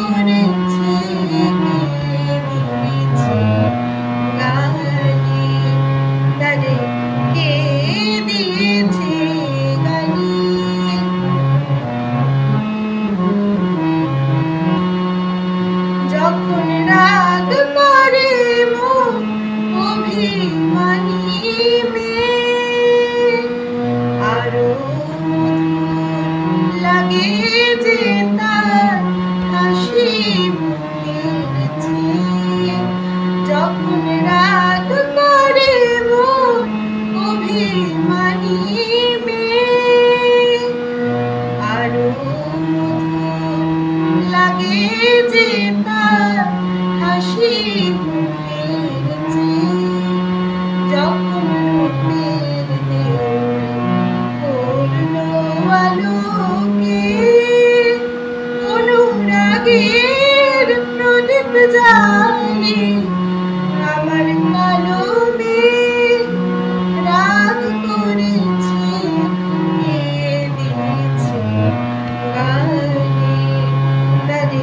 করেছে দিয়েছে গালি তারে কে দিয়েছে গালি যখন রাগ করে মন অভিমানী মেয়ে আরো লাগে যে তার হাসি মুখের চেয়ে যখন রাগ করে মন অভিমানী মেয়ে আরো লাগে যে তার হাসি মুখের চেয়ে যখন রূপের দেউল করলো আলোকে অনুরাগের প্রদীপ জ্বালে আমার কালো মেঘ রাগ করেছে কে দিয়েছে গালি তারে